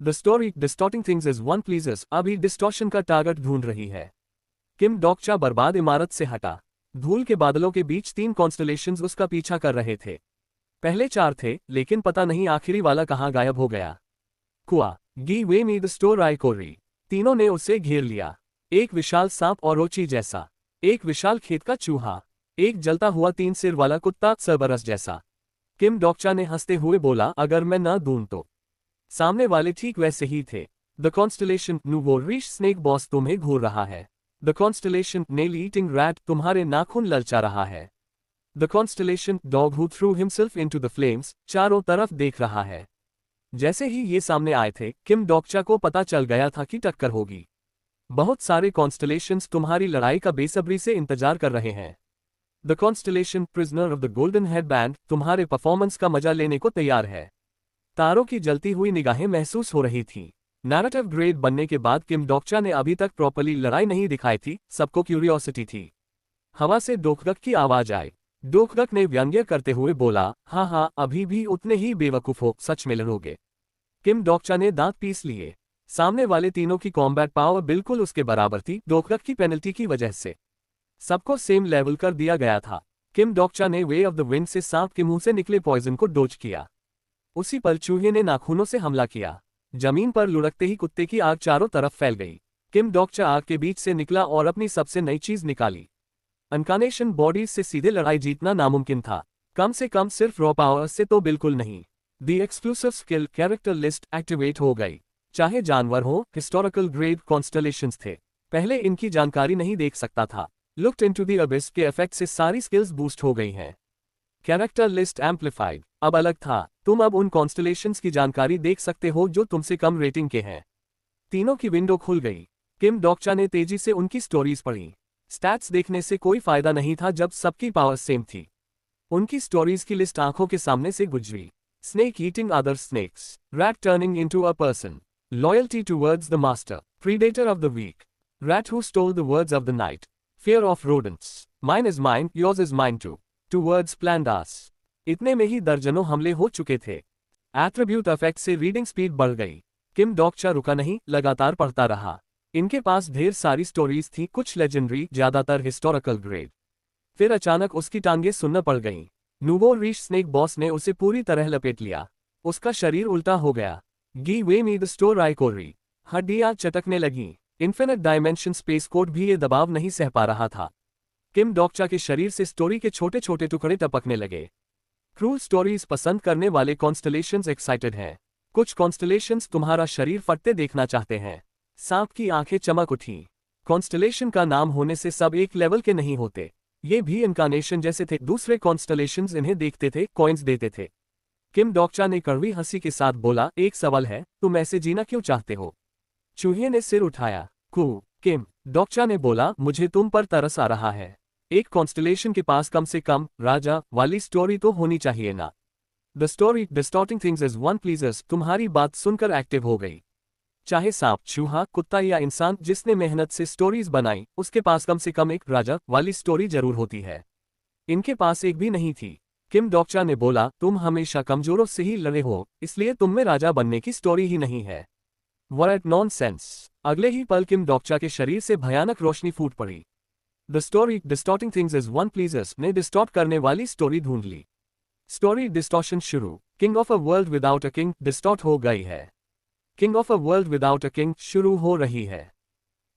The story distorting things is one pleases अभी distortion का target ढूंढ रही है। किम डोकचा बर्बाद इमारत से हटा। धूल के बादलों के बीच 3 कॉन्स्टलेशंस उसका पीछा कर रहे थे। पहले 4 थे, लेकिन पता नहीं आखिरी वाला कहाँ गायब हो गया। कुआ गी वे मी द स्टोर आई कोरी। तीनों ने उसे घेर लिया। एक विशाल सांप और रोची जैसा, एक विशाल खेत का चूहा, एक जलता हुआ 3 सिर वाला कुत्ता सरबरस जैसा। किम डोकचा ने हंसते हुए बोला, अगर मैं न दूं तो। सामने वाले ठीक वैसे ही थे। The constellation nouveau riche snake boss तुम्हें घूर रहा है। The constellation nail eating rat तुम्हारे नाखून ललचा रहा है। The constellation dog who threw himself into the flames चारों तरफ देख रहा है। जैसे ही ये सामने आए थे, किम डोकचा को पता चल गया था कि टक्कर होगी। बहुत सारे कॉन्स्टलेशंस तुम्हारी लड़ाई का बेसब्री से इंतजार कर रहे हैं। The constellation prisoner of the golden headband तुम्हारे परफॉर्मेंस का मजा लेने को तैयार है। तारों की जलती हुई निगाहें महसूस हो रही थीं। नैरेटिव ग्रेड बनने के बाद किम डोकचा ने अभी तक प्रॉपर्ली लड़ाई नहीं दिखाई थी, सबको क्यूरियोसिटी थी। हवा से डोकगक की आवाज आई। डोकगक ने व्यंग्य करते हुए बोला, हाँ हाँ, अभी भी उतने ही बेवकूफ हो, सच में लड़ोगे। किम डोकचा ने दांत पीस लिए। सामने वाले तीनों की कॉम्बैट पावर बिल्कुल उसके बराबर थी, डोकगक की पेनल्टी की वजह से। सबको सेम लेवल कर दिया गया था। किम डोकचा ने वे ऑफ द विंड से सांप के मुंह से निकले पॉइजन को डोज किया। उसी पल चूहे ने नाखूनों से हमला किया। जमीन पर लुढ़कते ही कुत्ते की आग चारों तरफ फैल गई। किम डोकचा आग के बीच से निकला और अपनी सबसे नई चीज निकाली। अनकानेशन बॉडीज से सीधे लड़ाई जीतना नामुमकिन था, कम से कम सिर्फ रॉ पावर से तो बिल्कुल नहीं। The exclusive skill character list activate हो गई। चाहे जानवर हो, हिस्टोरिकल ग्रेड कॉन्स्टलेशंस थे। पहले इनकी जानकारी नहीं देख सकता था। लुक्ड इनटू द अबिस के इफेक्ट से सारी स्किल्स बूस्ट हो गई हैं। कैरेक्टर लिस्ट एम्पलीफाइड अब अलग था। तुम अब उन कॉन्स्टलेशंस की जानकारी देख सकते हो जो तुमसे कम रेटिंग के हैं। तीनों की विंडो खुल गई। किम डोकचा ने तेजी से उनकी स्टोरीज पढ़ी। स्टैट्स देखने से कोई फायदा नहीं था जब सबकी पावर सेम थी। उनकी स्टोरीज की लिस्ट आंखों के सामने से गुजरी। Snake eating other snakes, rat turning into a person, loyalty towards the master, predator of the weak, rat who stole the words of the night, fear of rodents, mine is mine, yours is mine too, towards plandas। इतने में ही दर्जनों हमले हो चुके थे। Attribute effect से reading speed बढ़ गई। किम डोकचा रुका नहीं, लगातार पढ़ता रहा। इनके पास ढेर सारी स्टोरीज थी, कुछ लेजेंडरी, ज्यादातर हिस्टोरिकल ग्रेड। फिर अचानक उसकी टांगें सुन्न पड़ गईं। नूवो रीश स्नेक बॉस ने उसे पूरी तरह लपेट लिया। उसका शरीर उल्टा हो गया। गी वे मी द स्टोर आई कोरी। हड्डियां चटकने लगीं। इन्फिनिट डायमेंशन स्पेस कोड भी ये दबाव नहीं सह पा रहा था। किम डोकचा के शरीर से स्टोरी के छोटे छोटे टुकड़े टपकने लगे। क्रूल स्टोरीज पसंद करने वाले कॉन्स्टलेशंस एक्साइटेड हैं। कुछ कॉन्स्टलेशंस तुम्हारा शरीर फटते देखना चाहते हैं। सांप की आंखें चमक उठीं। कॉन्स्टलेशन का नाम होने से सब एक लेवल के नहीं होते। ये भी इनकार्नेशन जैसे थे। दूसरे कॉन्स्टलेशंस इन्हें देखते थे, कॉइन्स देते थे। किम डोकचा ने कड़वी हंसी के साथ बोला, एक सवाल है, तुम ऐसे जीना क्यों चाहते हो? चूहे ने सिर उठाया। किम डोकचा ने बोला, मुझे तुम पर तरस आ रहा है। एक कॉन्स्टलेशन के पास कम से कम राजा वाली स्टोरी तो होनी चाहिए ना। The story distorting things is one pleases तुम्हारी बात सुनकर एक्टिव हो गई। चाहे सांप, चूहा, कुत्ता या इंसान जिसने मेहनत से स्टोरीज बनाई, उसके पास कम से कम एक राजा वाली स्टोरी जरूर होती है। इनके पास एक भी नहीं थी। किम डोकचा ने बोला, तुम हमेशा कमजोरों से ही लड़े हो, इसलिए तुम में राजा बनने की स्टोरी ही नहीं है। What nonsense. अगले ही पल किम डोकचा के शरीर से भयानक रोशनी फूट पड़ी। The story distorting things is one pleases ने डिस्टॉर्ट करने वाली स्टोरी ढूंढ ली। स्टोरी डिस्टॉर्शन शुरू। King of a world without a king distort हो गई है। King of a world without a king शुरू हो रही है।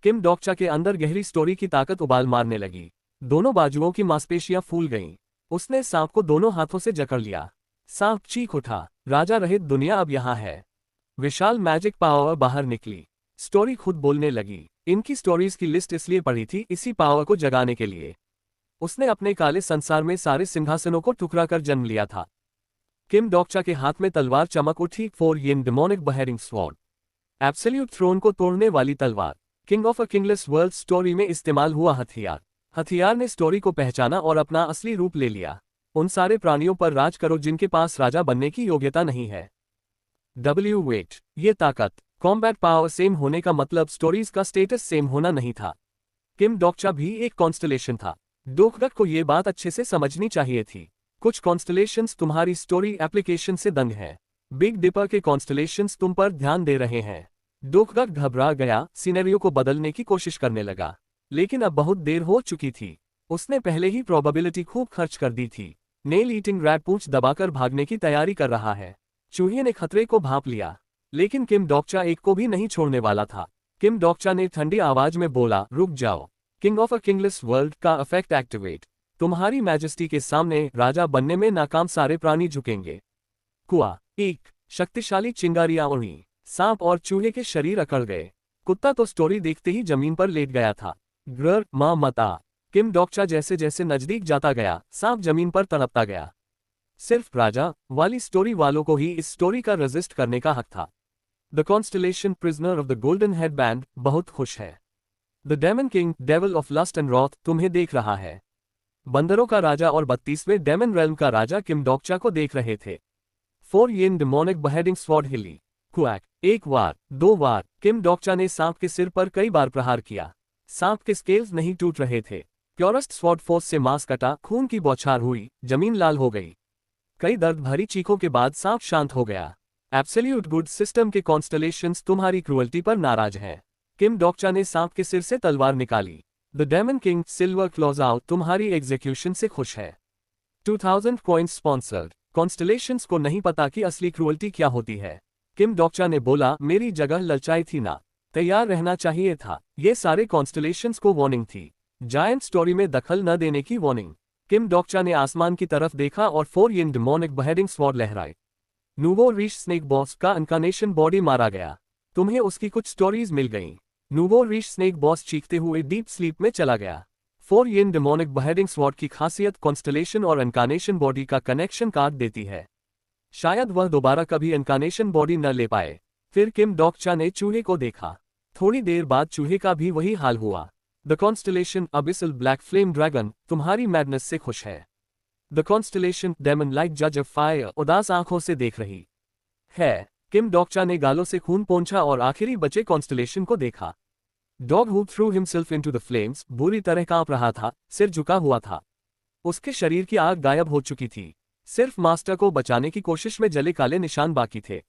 किम डोकचा के अंदर गहरी स्टोरी की ताकत उबाल मारने लगी। दोनों बाजुओं की मांसपेशियां फूल गईं। उसने सांप को दोनों हाथों से जकड़ लिया। सांप चीख उठा, राजा रहित दुनिया अब यहां है। विशाल मैजिक पावर बाहर निकली। स्टोरी खुद बोलने लगी। इनकी स्टोरीज की लिस्ट इसलिए पढ़ी थी, इसी पावर को जगाने के लिए। उसने अपने काले संसार में सारे सिंहासनों को टुकरा कर जन्म लिया था। किम डोकचा के हाथ में तलवार चमक उठी। 4 येन डेमोनिक बहेरिंग स्वॉर्ड, एब्सोल्यूट थ्रोन को तोड़ने वाली तलवार। King of a kingless world story में इस्तेमाल हुआ हथियार। हथियार ने स्टोरी को पहचाना और अपना असली रूप ले लिया। उन सारे प्राणियों पर राज करो जिनके पास राजा बनने की योग्यता नहीं है। वेट, ये ताकत। कॉम्बैट पावर सेम होने का मतलब स्टोरीज का स्टेटस सेम होना नहीं था। किम डोकचा भी एक कॉन्स्टलेशन था। डोकगक को ये बात अच्छे से समझनी चाहिए थी। कुछ कॉन्स्टलेशंस तुम्हारी स्टोरी एप्लीकेशन से दंग हैं। बिग डिपर के कॉन्स्टलेशंस तुम पर ध्यान दे रहे हैं। डोकगक घबरा गया, सिनेरियो को बदलने की कोशिश करने लगा, लेकिन अब बहुत देर हो चुकी थी। उसने पहले ही प्रोबेबिलिटी खूब खर्च कर दी थी। नेल ईटिंग रैट पूंछ दबाकर भागने की तैयारी कर रहा है। चूहे ने खतरे को भांप लिया, लेकिन किम डोकचा एक को भी नहीं छोड़ने वाला था। किम डोकचा ने ठंडी आवाज में बोला, रुक जाओ। King of a kingless world का इफेक्ट एक्टिवेट। तुम्हारी मैजेस्टी के सामने राजा बनने में नाकाम सारे प्राणी झुकेंगे। कुआ एक शक्तिशाली चिंगारियां उड़ी, सांप और चूहे के शरीर अकड़ गए। कुत्ता तो स्टोरी देखते ही जमीन पर लेट गया था। ग्रर मां मता। किम डोकचा जैसे जैसे नजदीक जाता गया, सांप जमीन पर तड़पता गया। सिर्फ राजा वाली स्टोरी वालों को ही इस स्टोरी का रेजिस्ट करने का हक था। The constellation prisoner of the golden headband बहुत खुश है। The demon king devil of lust and wrath तुम्हें देख रहा है। बंदरों का राजा और 32वें डेमन रेल्म का राजा किम डोकचा को देख रहे थे। 4 येन डेमोनिक बहेडिंग स्वॉर्ड हिली। क्वैक एक बार, 2 बार। किम डोकचा ने सांप के सिर पर कई बार प्रहार किया। सांप के स्केल्स नहीं टूट रहे थे। प्योरेस्ट स्वॉर्ड फोर्स से मांस कटा, खून की बौछार हुई, जमीन लाल हो गई। कई दर्द भरी चीखों के बाद सांप शांत हो गया। एब्सोल्यूट गुड सिस्टम के कॉन्स्टलेशंस तुम्हारी क्रूअल्टी पर नाराज हैं। किम डोकचा ने सांप के सिर से तलवार निकाली। द डेमन किंग सिल्वर क्लॉज़आउट तुम्हारी एग्जीक्यूशन से खुश है। 2000 कॉइन्स स्पॉन्सर्ड। कॉन्स्टलेशंस को नहीं पता कि असली क्रूअल्टी क्या होती है। किम डोकचा ने बोला, मेरी जगह ललचाई थी ना, तैयार रहना चाहिए था। ये सारे कॉन्स्टलेशंस को वार्निंग थी, जायंट स्टोरी में दखल न देने की वार्निंग। किम डोकचा ने आसमान की तरफ देखा और 4 येन डेमोनिक बहेडिंग स्वॉर्ड लहराए। नूवो रीश स्नेक बॉस का इनकार्नेशन बॉडी मारा गया। तुम्हें उसकी कुछ स्टोरीज मिल गईं। नूवो रीश स्नेक बॉस चीखते हुए डीप स्लीप में चला गया। 4 येन डेमोनिक बहेडिंग स्वॉर्ड की खासियत कॉन्स्टलेशन और इनकार्नेशन बॉडी का कनेक्शन काट देती है। शायद वह दोबारा कभी इनकार्नेशन बॉडी न ले पाए। फिर किम डोकचा ने चूहे को देखा। थोड़ी देर बाद चूहे का भी वही हाल हुआ। The constellation abyssal black flame dragon तुम्हारी मैडनेस से खुश है। द कॉन्स्टलेशन डेमन लाइक जज ऑफ फायर उदास आंखों से देख रही है। किम डोकचा ने गालों से खून पोंछा और आखिरी बचे कॉन्स्टलेशन को देखा। Dog who threw himself into the flames बुरी तरह कांप रहा था, सिर झुका हुआ था। उसके शरीर की आग गायब हो चुकी थी। सिर्फ मास्टर को बचाने की कोशिश में जले काले निशान बाकी थे।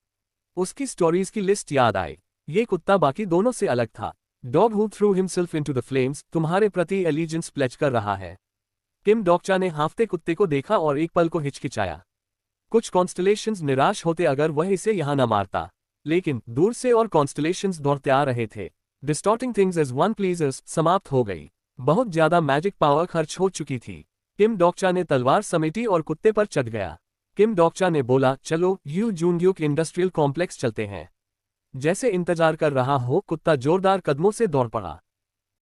उसकी स्टोरीज की लिस्ट याद आई। ये कुत्ता बाकी दोनों से अलग था। Dog who threw himself into the flames तुम्हारे प्रति एलिजेंस प्लेज कर रहा है। किम डोकचा ने हांफते कुत्ते को देखा और एक पल को हिचकिचाया। कुछ कॉन्स्टलेशंस निराश होते अगर वह इसे यहां न मारता, लेकिन दूर से और कॉन्स्टलेशंस दौड़ते आ रहे थे। Distorting things as one pleasures समाप्त हो गई। बहुत ज्यादा मैजिक पावर खर्च हो चुकी थी। किम डोकचा ने तलवार समेटी और कुत्ते पर चढ़ गया। किम डोकचा ने बोला, चलो यू जूनड्यूक इंडस्ट्रियल कॉम्प्लेक्स चलते हैं। जैसे इंतजार कर रहा हो, कुत्ता जोरदार कदमों से दौड़ पड़ा।